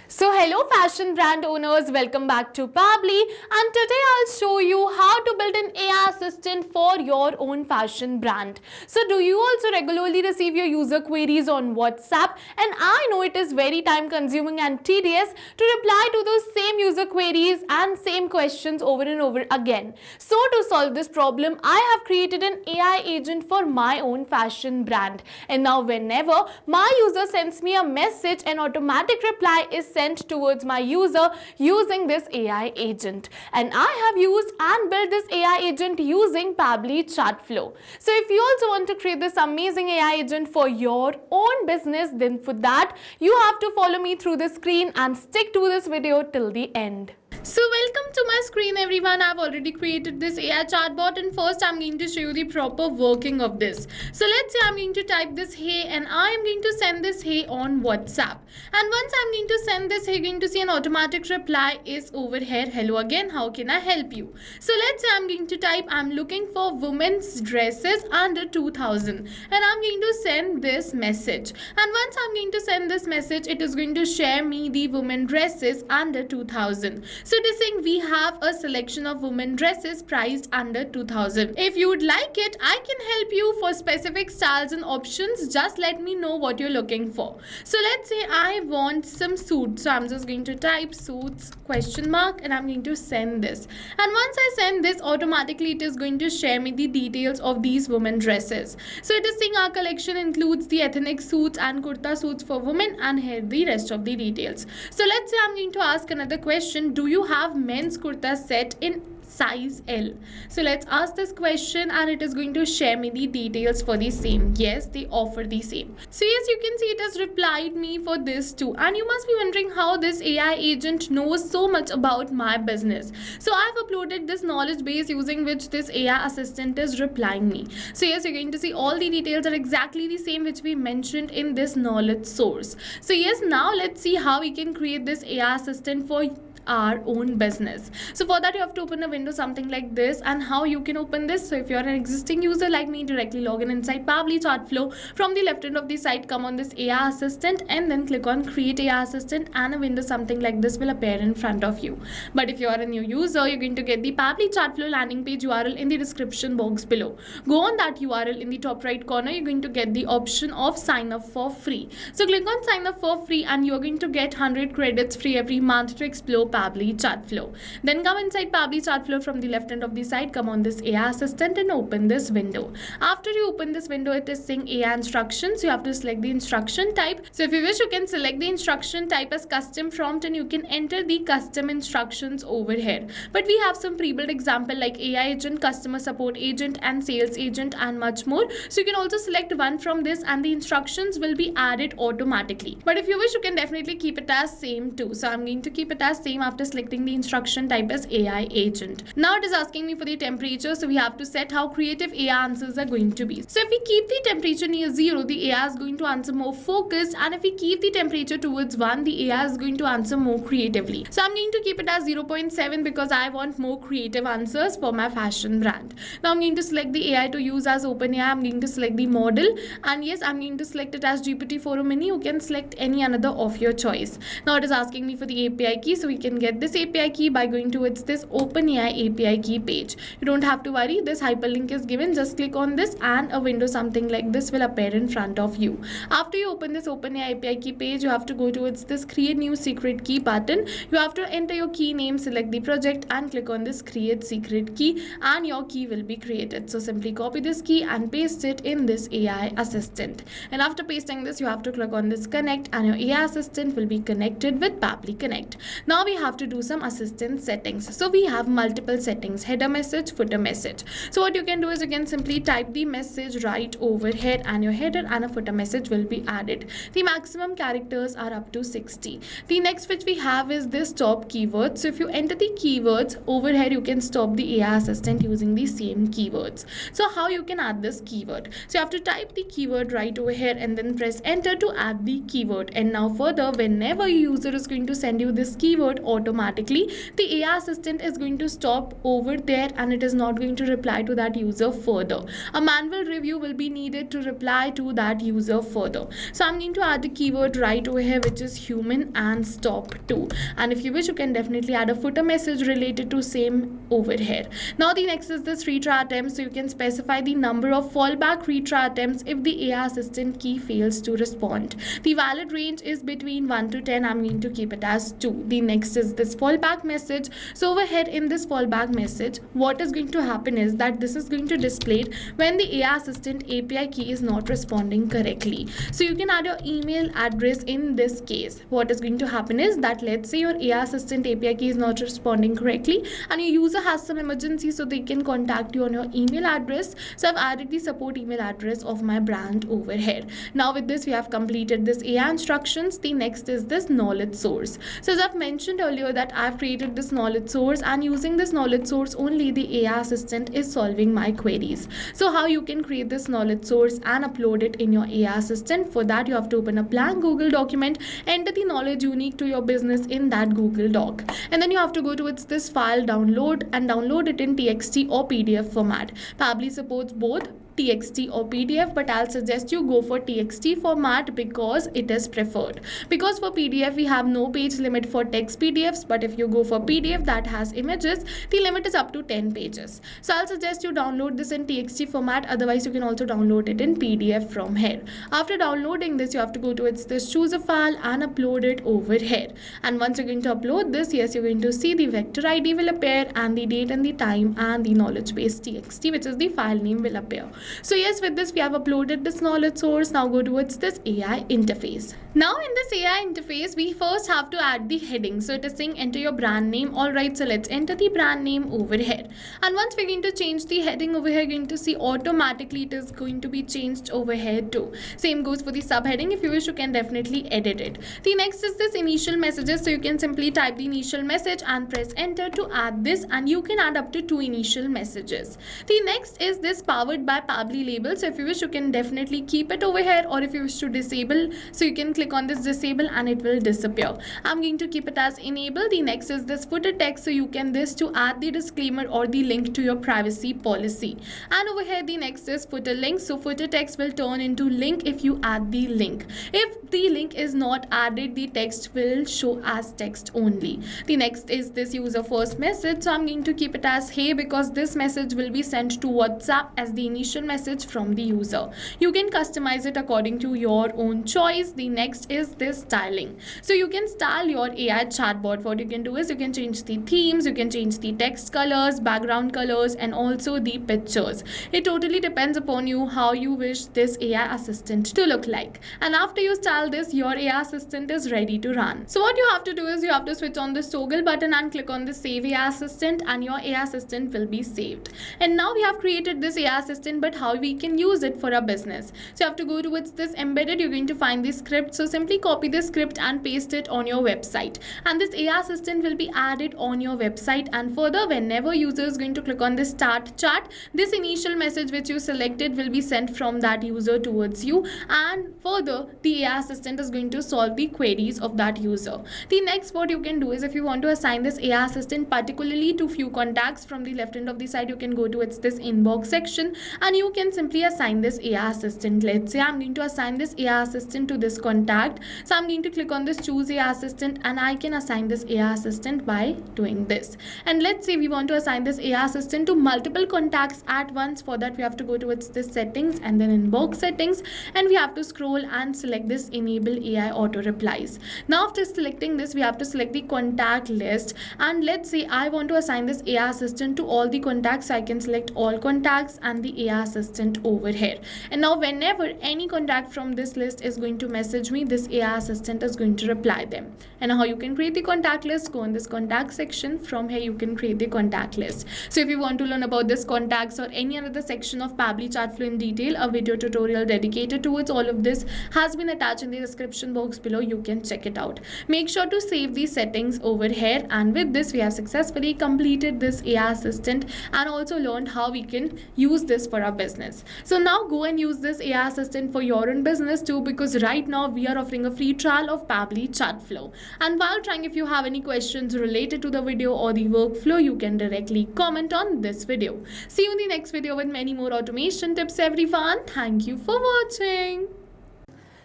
So hello fashion brand owners, welcome back to Pably, and today I'll show you how to build an AI assistant for your own fashion brand. So do you also regularly receive your user queries on WhatsApp? And I know it is very time consuming and tedious to reply to those same user queries and same questions over and over again. So to solve this problem, I have created an AI agent for my own fashion brand. And now whenever my user sends me a message, an automatic reply is sent towards my user using this AI agent. And I have used and built this AI agent using Pably Chatflow. So if you also want to create this amazing AI agent for your own business, then for that you have to follow me through the screen and stick to this video till the end. So welcome to my screen everyone. I've already created this AI chatbot, and first I'm going to show you the proper working of this. So let's say I'm going to type this hey and I am going to send this hey on WhatsApp. And once I'm going to send this hey, you're going to see an automatic reply is over here. Hello again, how can I help you? So let's say I'm going to type I'm looking for women's dresses under 2000 and I'm going to send this message. And once I'm going to send this message, it is going to share me the women dresses under 2000. So it is saying we have a selection of women dresses priced under 2000. If you would like it, I can help you for specific styles and options. Just let me know what you're looking for. So let's say I want some suits. So I'm just going to type suits question mark and I'm going to send this. And once I send this, automatically it is going to share me the details of these women dresses. So it is saying our collection includes the ethnic suits and kurta suits for women, and here the rest of the details. So let's say I'm going to ask another question. Do you have men's kurta set in size L? So let's ask this question and it is going to share me the details for the same. Yes, they offer the same. So yes, you can see it has replied me for this too. And you must be wondering how this AI agent knows so much about my business. So I've uploaded this knowledge base using which this AI assistant is replying me. So yes, you're going to see all the details are exactly the same which we mentioned in this knowledge source. So yes, now let's see how we can create this AI assistant for our own business. So for that you have to open a window something like this, and how you can open this. So if you're an existing user like me, directly log in inside Pably Chatflow. From the left end of the site, come on this AI assistant and then click on create AI assistant, and a window something like this will appear in front of you. But if you are a new user, you're going to get the Pably Chatflow landing page URL in the description box below. Go on that URL, in the top right corner you're going to get the option of sign up for free. So click on sign up for free and you're going to get 100 credits free every month to explore Pably Chatflow. Then come inside Pably Chatflow. From the left end of the site, come on this AI assistant and open this window. After you open this window, it is saying AI instructions. You have to select the instruction type. So if you wish, you can select the instruction type as custom prompt and you can enter the custom instructions over here. But we have some pre-built example like AI agent, customer support agent and sales agent and much more. So you can also select one from this and the instructions will be added automatically. But if you wish, you can definitely keep it as same too. So I'm going to keep it as same after selecting the instruction type as AI agent. Now it is asking me for the temperature, so we have to set how creative AI answers are going to be. So if we keep the temperature near 0, the AI is going to answer more focused, and if we keep the temperature towards 1, the AI is going to answer more creatively. So I'm going to keep it as 0.7 because I want more creative answers for my fashion brand. Now I'm going to select the AI to use as OpenAI. I'm going to select the model, and yes, I'm going to select it as GPT-4o Mini. You can select any another of your choice. Now it is asking me for the API key, so we can get this API key by going towards this OpenAI API key page. You don't have to worry, this hyperlink is given. Just click on this and a window something like this will appear in front of you. After you open this OpenAI API key page, you have to go towards this create new secret key button. You have to enter your key name, select the project and click on this create secret key, and your key will be created. So simply copy this key and paste it in this AI assistant. And after pasting this, you have to click on this connect and your AI assistant will be connected with Pably Connect. Now we have to do some assistant settings. So we have multiple settings: header message, footer message. So what you can do is you can simply type the message right over here and your header and a footer message will be added. The maximum characters are up to 60. The next which we have is this stop keyword. So if you enter the keywords over here, you can stop the AI assistant using the same keywords. So how you can add this keyword? So you have to type the keyword right over here and then press enter to add the keyword. And now further, whenever your user is going to send you this keyword, automatically, the AI assistant is going to stop over there and it is not going to reply to that user further. A manual review will be needed to reply to that user further. So I'm going to add a keyword right over here, which is human, and stop to. And if you wish, you can definitely add a footer message related to same over here. Now the next is this retry attempts. So you can specify the number of fallback retry attempts if the AI assistant key fails to respond. The valid range is between 1 to 10. I'm going to keep it as 2. The next is this fallback message. So over here in this fallback message, what is going to happen is that this is going to display when the AI assistant API key is not responding correctly. So you can add your email address in this case. What is going to happen is that let's say your AI assistant API key is not responding correctly and your user has some emergency, so they can contact you on your email address. So I've added the support email address of my brand over here. Now with this, we have completed this AI instructions. The next is this knowledge source. So as I've mentioned earlier that I've created this knowledge source, and using this knowledge source only the AI assistant is solving my queries. So how you can create this knowledge source and upload it in your AI assistant? For that, you have to open a blank Google document, enter the knowledge unique to your business in that Google Doc, and then you have to go to this file download and download it in TXT or PDF format. Pabbly supports both TXT or PDF, but I'll suggest you go for TXT format because it is preferred. Because for PDF we have no page limit for text PDFs, but if you go for PDF that has images, the limit is up to 10 pages. So I'll suggest you download this in TXT format. Otherwise you can also download it in PDF from here. After downloading this, you have to go to this choose a file and upload it over here. And once you're going to upload this, yes, you're going to see the vector ID will appear and the date and the time and the knowledge base TXT, which is the file name, will appear. So yes, with this we have uploaded this knowledge source. Now go towards this AI interface. Now in this AI interface, we first have to add the heading. So it is saying enter your brand name. Alright, so let's enter the brand name over here. And once we're going to change the heading over here, you're going to see automatically it is going to be changed over here too. Same goes for the subheading. If you wish, you can definitely edit it. The next is this initial messages. So you can simply type the initial message and press enter to add this, and you can add up to 2 initial messages. The next is this powered by Pabbly label. So if you wish, you can definitely keep it over here, or if you wish to disable, so you can click on this disable and it will disappear. I'm going to keep it as enable. The next is this footer text. So you can this to add the disclaimer or the link to your privacy policy. And over here the next is footer link. So footer text will turn into link if you add the link. If the link is not added, the text will show as text only. The next is this user first message. So I'm going to keep it as hey, because this message will be sent to WhatsApp as the initial message from the user. You can customize it according to your own choice. The next is this styling. So you can style your AI chatbot. What you can do is you can change the themes, you can change the text colors, background colors, and also the pictures. It totally depends upon you how you wish this AI assistant to look like. And after you style this, your AI assistant is ready to run. So what you have to do is you have to switch on this toggle button and click on the save AI assistant, and your AI assistant will be saved. And now we have created this AI assistant, but how we can use it for our business? So you have to go towards this embedded. You're going to find the script. So simply copy the script and paste it on your website, and this AI assistant will be added on your website. And further, whenever user is going to click on this start chat, this initial message which you selected will be sent from that user towards you, and further the AI assistant is going to solve the queries of that user. The next what you can do is if you want to assign this AI assistant particularly to few contacts, from the left end of the side you can go to this inbox section and you can simply assign this AI assistant. Let's say I'm going to assign this AI assistant to this contact. So I'm going to click on this choose AI assistant, and I can assign this AI assistant by doing this. And let's say we want to assign this AI assistant to multiple contacts at once. For that we have to go towards this settings and then inbox settings, and we have to scroll and select this enable AI auto replies. Now after selecting this, we have to select the contact list, and let's say I want to assign this AI assistant to all the contacts. So I can select all contacts and the AI assistant over here. And now whenever any contact from this list is going to message me, this AI assistant is going to reply them. And how you can create the contact list, go in this contact section. From here you can create the contact list. So if you want to learn about this contacts or any other section of Pabbly Chatflow in detail, a video tutorial dedicated towards all of this has been attached in the description box below. You can check it out. Make sure to save these settings over here. And with this we have successfully completed this AI assistant and also learned how we can use this for our business. So now go and use this AI assistant for your own business too, because right now we are offering a free trial of Pabbly Chatflow. And while trying, if you have any questions related to the video or the workflow, you can directly comment on this video. See you in the next video with many more automation tips, everyone. Thank you for watching.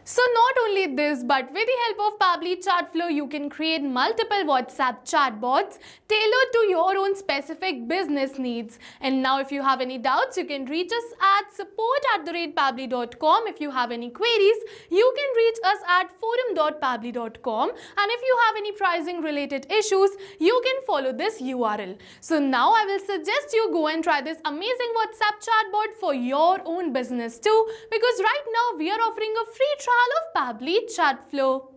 So not only this, but with the help of Pabbly Chatflow, you can create multiple WhatsApp chatbots tailored to your own specific business needs. And now if you have any doubts, you can reach us at support@pabbly.com. If you have any queries, you can reach us at forum.pabbly.com. And if you have any pricing related issues, you can follow this URL. So now I will suggest you go and try this amazing WhatsApp chatbot for your own business too, because right now we are offering a free trial of Pabbly Chatflow.